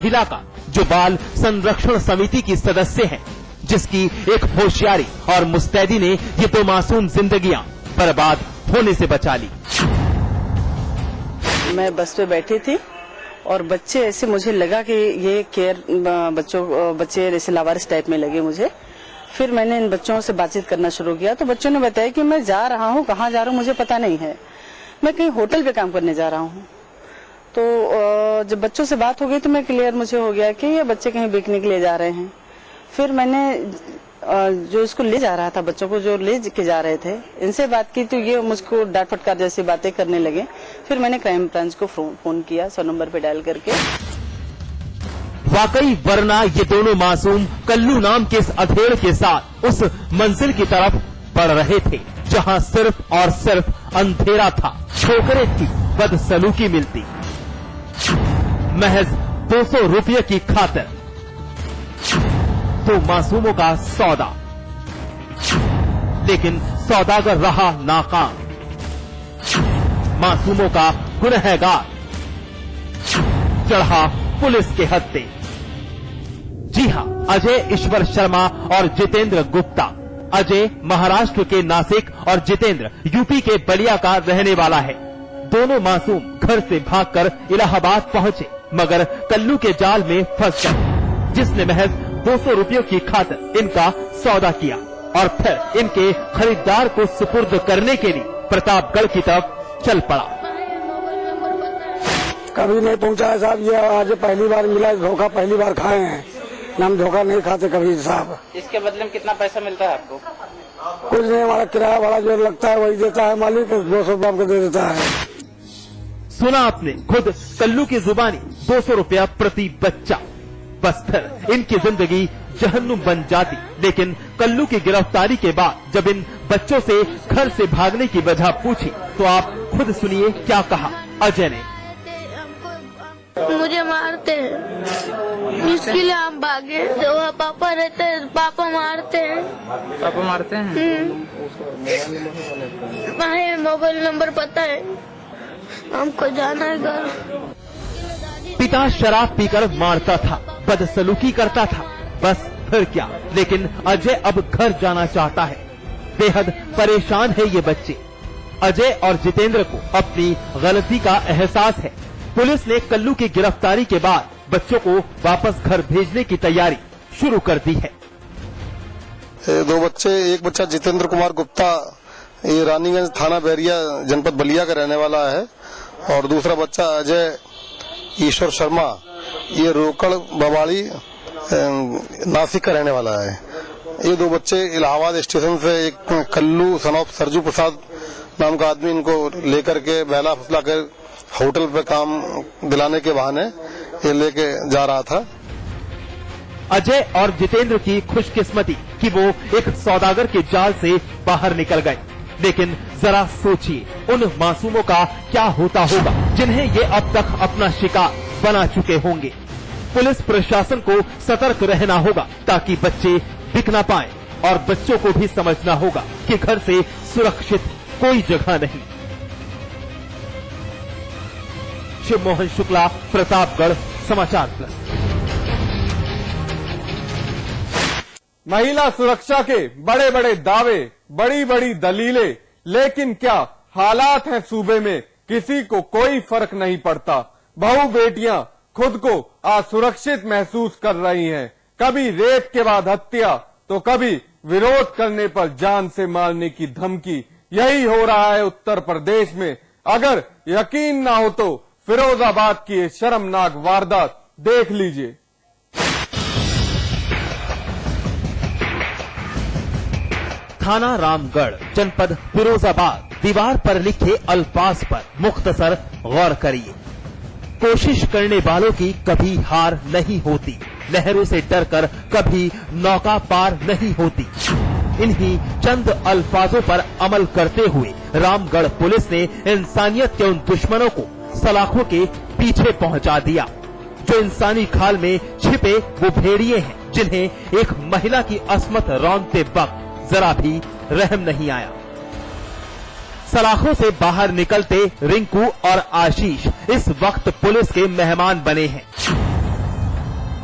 महिला का जो बाल संरक्षण समिति की सदस्य है, जिसकी एक होशियारी और मुस्तैदी ने ये दो मासूम जिंदगियां बर्बाद होने से बचा ली। मैं बस पे बैठी थी और बच्चे ऐसे मुझे लगा कि ये केयर बच्चे ऐसे लावारिस टाइप में लगे मुझे। फिर मैंने इन बच्चों से बातचीत करना शुरू किया तो बच्चों ने बताया कि मैं जा रहा हूँ, कहाँ जा रहा हूँ मुझे पता नहीं है, मैं कहीं होटल पे काम करने जा रहा हूँ। तो जब बच्चों से बात हो गई तो मैं क्लियर मुझे हो गया कि ये बच्चे कहीं बिकने के लिए जा रहे हैं। फिर मैंने जो इसको ले जा रहा था, बच्चों को जो ले के जा रहे थे, इनसे बात की तो ये मुझको डांट फटकार जैसी बातें करने लगे। फिर मैंने क्राइम ब्रांच को फोन किया 100 नंबर पे डायल करके। वाकई वरना ये दोनों मासूम कल्लू नाम के इस अधेड़ के साथ उस मंजिल की तरफ बढ़ रहे थे जहां सिर्फ और सिर्फ अंधेरा था, ठोकरें थी, बदसलूकी मिलती। महज 200 रुपये की खातिर दो मासूमों का सौदा, लेकिन सौदागर रहा नाकाम। मासूमों का गुनहगार चढ़ा पुलिस के हत्थे। जी हां, अजय ईश्वर शर्मा और जितेंद्र गुप्ता। अजय महाराष्ट्र के नासिक और जितेंद्र यूपी के बलिया का रहने वाला है। दोनों मासूम घर से भागकर इलाहाबाद पहुंचे, मगर कल्लू के जाल में फंस गए, जिसने महज 200 रुपयों की खातिर इनका सौदा किया और फिर इनके खरीदार को सुपुर्द करने के लिए प्रतापगढ़ की तरफ चल पड़ा। कभी नहीं पहुंचा है साहब, ये आज पहली बार मिला, धोखा पहली बार खाए हैं। हम धोखा नहीं खाते कभी साहब। इसके बदले में कितना पैसा मिलता है आपको? कुछ नहीं, हमारा किराया भाड़ा जो लगता है वही देता है मालिक, 200 रुपये हमको दे देता है। सुना आपने खुद कल्लू की जुबानी, 200 रुपया प्रति बच्चा। बस फिर इनकी जिंदगी जहन्नुम बन जाती। लेकिन कल्लू की गिरफ्तारी के बाद जब इन बच्चों से घर से भागने की वजह पूछी तो आप खुद सुनिए क्या कहा अजय ने। मुझे मारते हैं, इसके लिए हम भागे। जो पापा रहते हैं, पापा मारते हैं। पापा मारते हैं? मोबाइल नंबर पता है, हमको जाना है घर। पिता शराब पीकर मारता था, बदसलूकी करता था, बस फिर क्या। लेकिन अजय अब घर जाना चाहता है। बेहद परेशान है ये बच्चे। अजय और जितेंद्र को अपनी गलती का एहसास है। पुलिस ने कल्लू की गिरफ्तारी के बाद बच्चों को वापस घर भेजने की तैयारी शुरू कर दी है। दो बच्चे, एक बच्चा जितेंद्र कुमार गुप्ता, ये रानीगंज थाना बैरिया जनपद बलिया का रहने वाला है, और दूसरा बच्चा अजय ईश्वर शर्मा, ये रोकड़ बवाड़ी नासिक का रहने वाला है। ये दो बच्चे इलाहाबाद स्टेशन से एक कल्लू सनौफ सरजू प्रसाद नाम का आदमी इनको लेकर के बहला फुसला कर होटल पे काम दिलाने के बहाने ये लेके जा रहा था। अजय और जितेंद्र की खुशकिस्मती कि वो एक सौदागर के जाल से बाहर निकल गए। लेकिन जरा सोचिए, उन मासूमों का क्या होता होगा जिन्हें ये अब तक अपना शिकार बना चुके होंगे। पुलिस प्रशासन को सतर्क रहना होगा ताकि बच्चे बिक ना पाएं, और बच्चों को भी समझना होगा कि घर से सुरक्षित कोई जगह नहीं। शिव मोहन शुक्ला, प्रतापगढ़, समाचार प्लस। महिला सुरक्षा के बड़े बड़े दावे, बड़ी बड़ी दलीलें, लेकिन क्या हालात हैं सूबे में किसी को कोई फर्क नहीं पड़ता। बहू बेटियां खुद को असुरक्षित महसूस कर रही हैं। कभी रेप के बाद हत्या तो कभी विरोध करने पर जान से मारने की धमकी। यही हो रहा है उत्तर प्रदेश में। अगर यकीन ना हो तो फिरोजाबाद की ये शर्मनाक वारदात देख लीजिए। थाना रामगढ़, जनपद फिरोजाबाद। दीवार पर लिखे अल्फाज पर मुख्तसर गौर करिए। कोशिश करने वालों की कभी हार नहीं होती, लहरों से डरकर कभी नौका पार नहीं होती। इन्हीं चंद अल्फाजों पर अमल करते हुए रामगढ़ पुलिस ने इंसानियत के उन दुश्मनों को सलाखों के पीछे पहुंचा दिया जो इंसानी खाल में छिपे वो भेड़िए हैं जिन्हें एक महिला की अस्मत रौंदते वक्त जरा भी रहम नहीं आया। सलाखों से बाहर निकलते रिंकू और आशीष इस वक्त पुलिस के मेहमान बने हैं।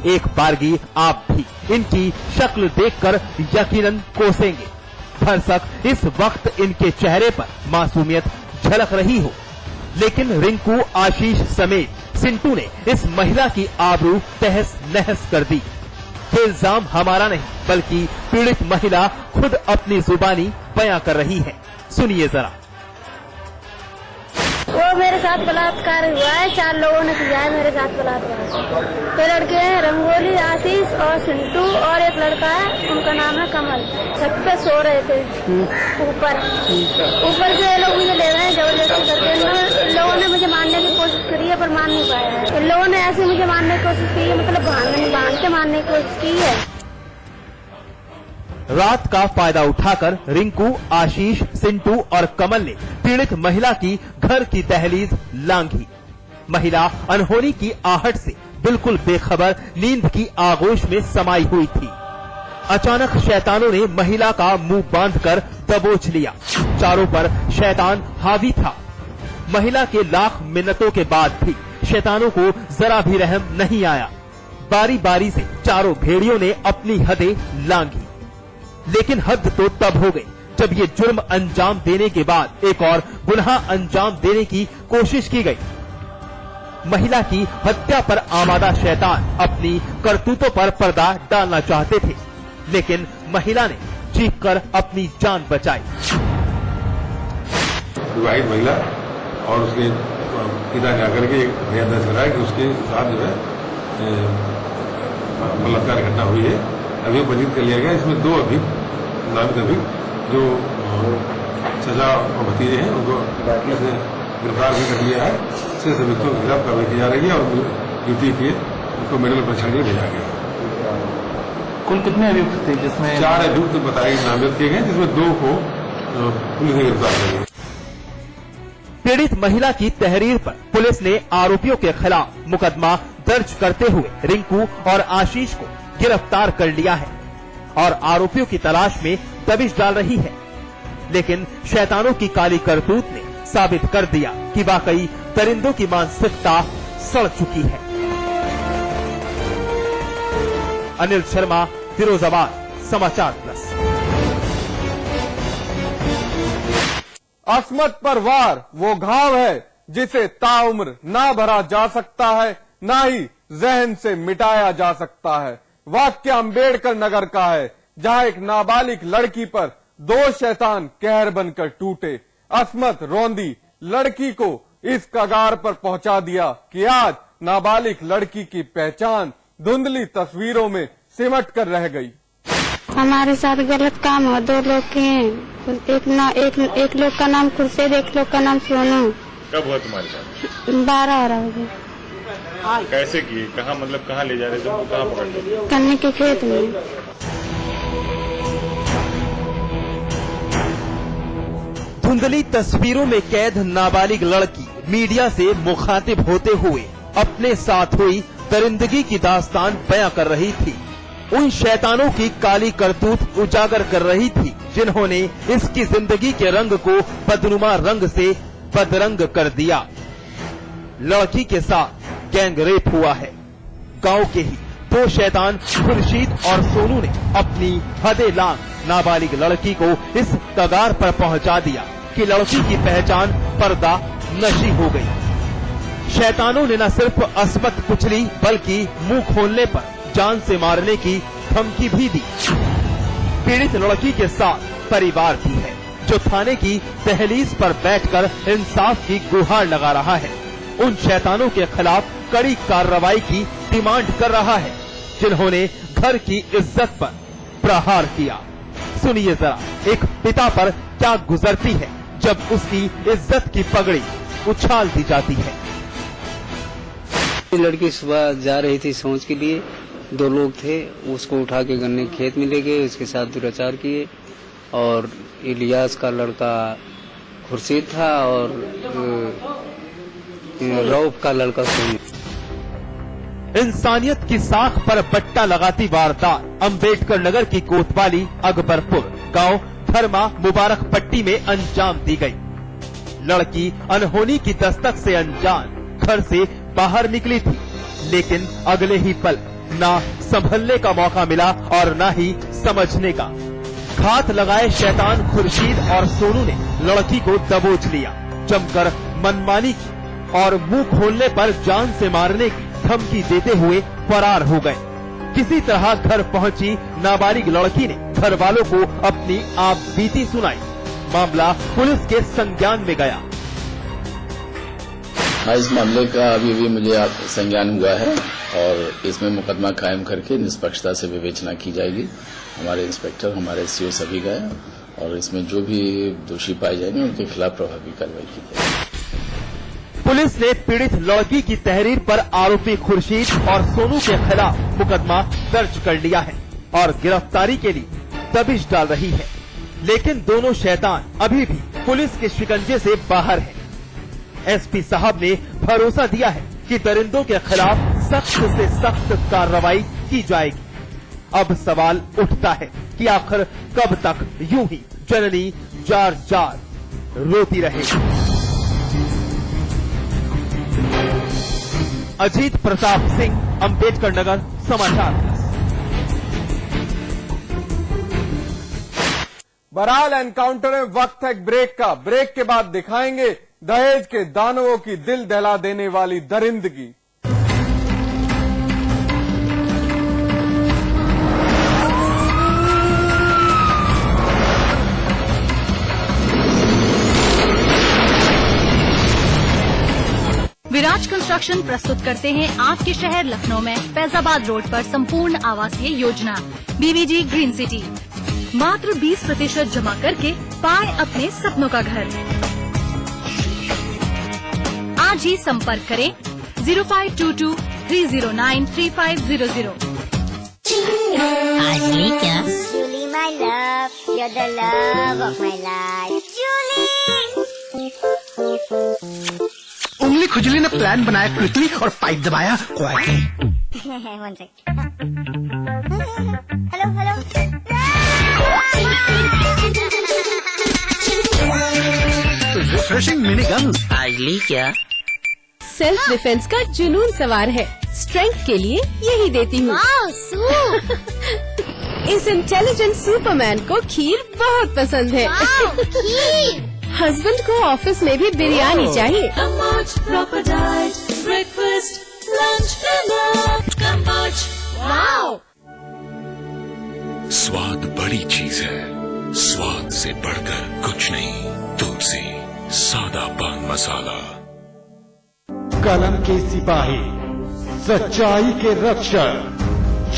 एक बारगी आप भी इनकी शक्ल देखकर यकीनन कोसेंगे। भरसक इस वक्त इनके चेहरे पर मासूमियत झलक रही हो, लेकिन रिंकू, आशीष समेत सिंटू ने इस महिला की आबरू तहस नहस कर दी। ये इल्जाम हमारा नहीं बल्कि पीड़ित महिला खुद अपनी जुबानी बयां कर रही है। सुनिए जरा। वो मेरे साथ बलात्कार हुआ है, 4 लोगों ने किया है मेरे साथ बलात्कार। 2 लड़के हैं, रंगोली, आशीष और सिंटू, और एक लड़का है, उनका नाम है कमल। छत पे सो रहे थे ऊपर से ये लोग मुझे ले रहे हैं जबरदस्ती करके। इन लोगों ने मुझे मारने की कोशिश करी है पर मार नहीं पाया है। इन लोगों ने ऐसे मुझे मारने की कोशिश की है, मतलब बांध के मारने की कोशिश की है। रात का फायदा उठाकर रिंकू, आशीष, सिंटू और कमल ने पीड़ित महिला की घर की दहलीज लांघी। महिला अनहोनी की आहट से बिल्कुल बेखबर नींद की आगोश में समाई हुई थी। अचानक शैतानों ने महिला का मुंह बांधकर दबोच लिया। चारों पर शैतान हावी था। महिला के लाख मिन्नतों के बाद भी शैतानों को जरा भी रहम नहीं आया। बारी बारी से चारों भेड़ियों ने अपनी हदें लांघी, लेकिन हद तो तब हो गई जब ये जुर्म अंजाम देने के बाद एक और गुनाह अंजाम देने की कोशिश की गई। महिला की हत्या पर आमादा शैतान अपनी करतूतों पर पर्दा डालना चाहते थे, लेकिन महिला ने चीखकर अपनी जान बचाई। विवाहित महिला और उसके पिता जाकर के भैया दर्ज कराया कि उसके साथ जो है बलात्कार घटना हुई है। अभी पंजीकृत कर लिया गया। इसमें 2 नामित अभियुक्त जो सजा और भतीजे हैं उनको पुलिस ने गिरफ्तार भी कर लिया है। 6 अभियुक्तों के खिलाफ कार्रवाई की जा रही है और ड्यूटी के उनको मेडिकल परीक्षण के लिए भेजा गया। कुल कितने अभियुक्त थे जिसमें 4 अभियुक्त बताए नामित किए गए, जिसमें 2 को पुलिस ने गिरफ्तार कर लिया। पीड़ित महिला की तहरीर पर पुलिस ने आरोपियों के खिलाफ मुकदमा दर्ज करते हुए रिंकू और आशीष को गिरफ्तार कर लिया है और आरोपियों की तलाश में दबिश डाल रही है। लेकिन शैतानों की काली करतूत ने साबित कर दिया कि वाकई दरिंदों की मानसिकता सड़ चुकी है। अनिल शर्मा, फिरोजाबाद, समाचार प्लस। अस्मत पर वार वो घाव है जिसे ताउम्र ना भरा जा सकता है, ना ही जहन से मिटाया जा सकता है। वाक्य अम्बेडकर नगर का है, जहां एक नाबालिग लड़की पर 2 शैतान कहर बनकर टूटे। अस्मत रौंदी लड़की को इस कगार पर पहुंचा दिया कि आज नाबालिग लड़की की पहचान धुंधली तस्वीरों में सिमट कर रह गई। हमारे साथ गलत काम हुआ। 2 लोग के हैं, एक लोग का नाम खुर्शीद, एक लोग का नाम सोनू। कब हुआ तुम्हारे साथ? 12 बजे। कैसे किए? कहाँ, मतलब कहाँ ले जा रहे थे? कहाँ पकड़ लिया? कन्ने के खेत में। धुंधली तस्वीरों में कैद नाबालिग लड़की मीडिया से मुखातिब होते हुए अपने साथ हुई दरिंदगी की दास्तान बयां कर रही थी। उन शैतानों की काली करतूत उजागर कर रही थी जिन्होंने इसकी जिंदगी के रंग को बदनुमा रंग से बदरंग कर दिया। लड़की के साथ गैंग रेप हुआ है। गांव के ही 2 शैतान खुर्शीद और सोनू ने अपनी हदें लांघ नाबालिग लड़की को इस कगार पर पहुंचा दिया कि लड़की की पहचान पर्दा नशी हो गई। शैतानों ने न सिर्फ अस्मत कुचली बल्कि मुंह खोलने पर जान से मारने की धमकी भी दी। पीड़ित लड़की के साथ परिवार भी है जो थाने की दहलीज पर बैठकर इंसाफ की गुहार लगा रहा है। उन शैतानों के खिलाफ कड़ी कार्रवाई की डिमांड कर रहा है जिन्होंने घर की इज्जत पर प्रहार किया। सुनिए जरा एक पिता पर क्या गुजरती है जब उसकी इज्जत की पगड़ी उछाल दी जाती है। लड़की सुबह जा रही थी सोच के लिए, 2 लोग थे, उसको उठा के गन्ने के खेत में ले गए, उसके साथ दुराचार किए और इलियास का लड़का खुर्शीद था और रऊफ का लड़का सोनू। इंसानियत की साख पर बट्टा लगाती वारदात अम्बेडकर नगर की कोतवाली अकबरपुर गांव धर्मा मुबारक पट्टी में अंजाम दी गई। लड़की अनहोनी की दस्तक से अनजान घर से बाहर निकली थी, लेकिन अगले ही पल ना संभलने का मौका मिला और ना ही समझने का। घात लगाए शैतान खुर्शीद और सोनू ने लड़की को दबोच लिया, जमकर मनमानी की और मुंह खोलने पर जान से मारने की धमकी देते हुए फरार हो गए। किसी तरह घर पहुंची नाबालिग लड़की ने घर वालों को अपनी आप बीती सुनाई। मामला पुलिस के संज्ञान में गया। इस मामले का अभी मुझे संज्ञान हुआ है और इसमें मुकदमा कायम करके निष्पक्षता से विवेचना की जाएगी। हमारे इंस्पेक्टर, हमारे सीओ सभी गए और इसमें जो भी दोषी पाए जाएंगे उनके खिलाफ प्रभावी कार्रवाई की जाएगी। पुलिस ने पीड़ित लड़की की तहरीर पर आरोपी खुर्शीद और सोनू के खिलाफ मुकदमा दर्ज कर लिया है और गिरफ्तारी के लिए दबिश डाल रही है। लेकिन दोनों शैतान अभी भी पुलिस के शिकंजे से बाहर हैं। एसपी साहब ने भरोसा दिया है कि दरिंदों के खिलाफ सख्त से सख्त कार्रवाई की जाएगी। अब सवाल उठता है कि आखिर कब तक यूं ही जननी जार जार रोती रहेगी। अजीत प्रताप सिंह, अम्बेडकर नगर, समाचार। बहरहाल एनकाउंटर में वक्त है ब्रेक का। ब्रेक के बाद दिखाएंगे दहेज के दानवों की दिल दहला देने वाली दरिंदगी। विराज कंस्ट्रक्शन प्रस्तुत करते हैं आपके शहर लखनऊ में फैजाबाद रोड पर संपूर्ण आवासीय योजना बीवीजी ग्रीन सिटी। मात्र 20% जमा करके पाए अपने सपनों का घर। आज ही संपर्क करें 0522-309-3500। आज ली क्या? Julie my love, you're the love of my life. Julie! उंगली खुजली ने प्लान बनाया क्विकली और पाइप दबाया quietly. One sec. Hello, hello. Refreshing mini guns. आज ली क्या? सेल्फ डिफेंस का जुनून सवार है। स्ट्रेंथ के लिए यही देती हूँ। इस इंटेलिजेंट सुपरमैन को खीर बहुत पसंद है। हस्बैंड को ऑफिस में भी बिरयानी चाहिए। स्वाद बड़ी चीज है, स्वाद से बढ़कर कुछ नहीं। तुलसी सादा पान मसाला। कलम के सिपाही, सच्चाई के रक्षक,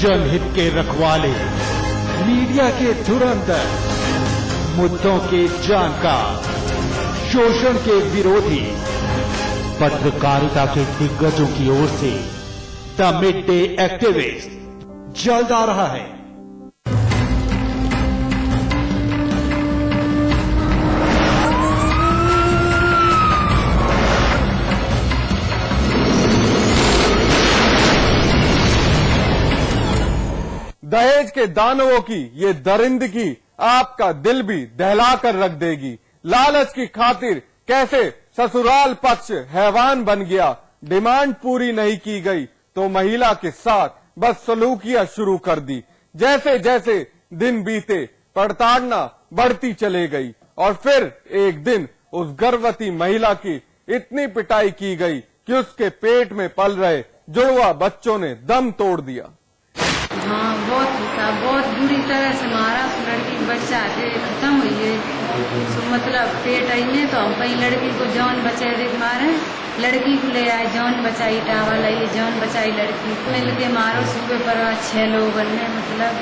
जनहित के रखवाले, मीडिया के धुरंधर, मुद्दों के जानकार, शोषण के विरोधी, पत्रकारिता के दिग्गजों की ओर से द मिड डे एक्टिविस्ट जल्द आ रहा है। दहेज के दानवों की ये दरिंदगी आपका दिल भी दहला कर रख देगी। लालच की खातिर कैसे ससुराल पक्ष हैवान बन गया। डिमांड पूरी नहीं की गई तो महिला के साथ बदसलूकियां शुरू कर दी। जैसे जैसे दिन बीते प्रताड़ना बढ़ती चले गई और फिर एक दिन उस गर्भवती महिला की इतनी पिटाई की गई कि उसके पेट में पल रहे जुड़वा बच्चों ने दम तोड़ दिया। हाँ, बहुत बुरी तरह से मारा। लड़की बच्चा के खत्म हुई है। मतलब पेट आई ने तो हम कहीं लड़की को जान बचाए देख मारे। लड़की को ले आए, जान बचाई, टावा लाई, जान बचाई। लड़की मिल के मारो। सुबह पर 6 लोगों ने, मतलब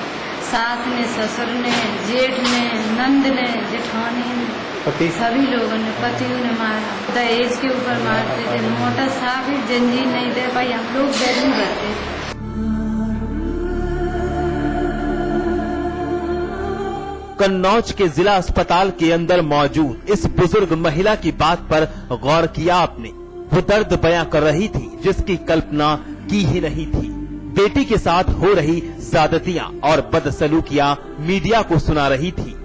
सास ने, ससुर ने, जेठ ने, नंद ने, जेठानी ने, सभी लोगों ने, पतियों ने मारा। दहेज के ऊपर मारते थे। मोटा साफ जंजीर नहीं दे पाई। हम लोग बैठे करते थे। कन्नौज के जिला अस्पताल के अंदर मौजूद इस बुजुर्ग महिला की बात पर गौर किया आपने। वो दर्द बयां कर रही थी जिसकी कल्पना की ही नहीं थी। बेटी के साथ हो रही ज्यादतियां और बदसलूकियां मीडिया को सुना रही थी।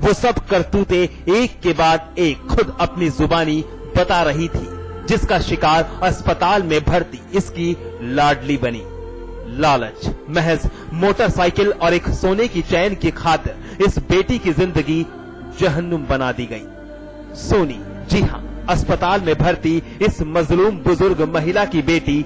वो सब करतूते एक के बाद एक खुद अपनी जुबानी बता रही थी, जिसका शिकार अस्पताल में भर्ती इसकी लाडली बनी। लालच, महज मोटरसाइकिल और एक सोने की चैन की खातिर इस बेटी की जिंदगी जहन्नुम बना दी गई। सोनी, जी हां, अस्पताल में भर्ती इस मजलूम बुजुर्ग महिला की बेटी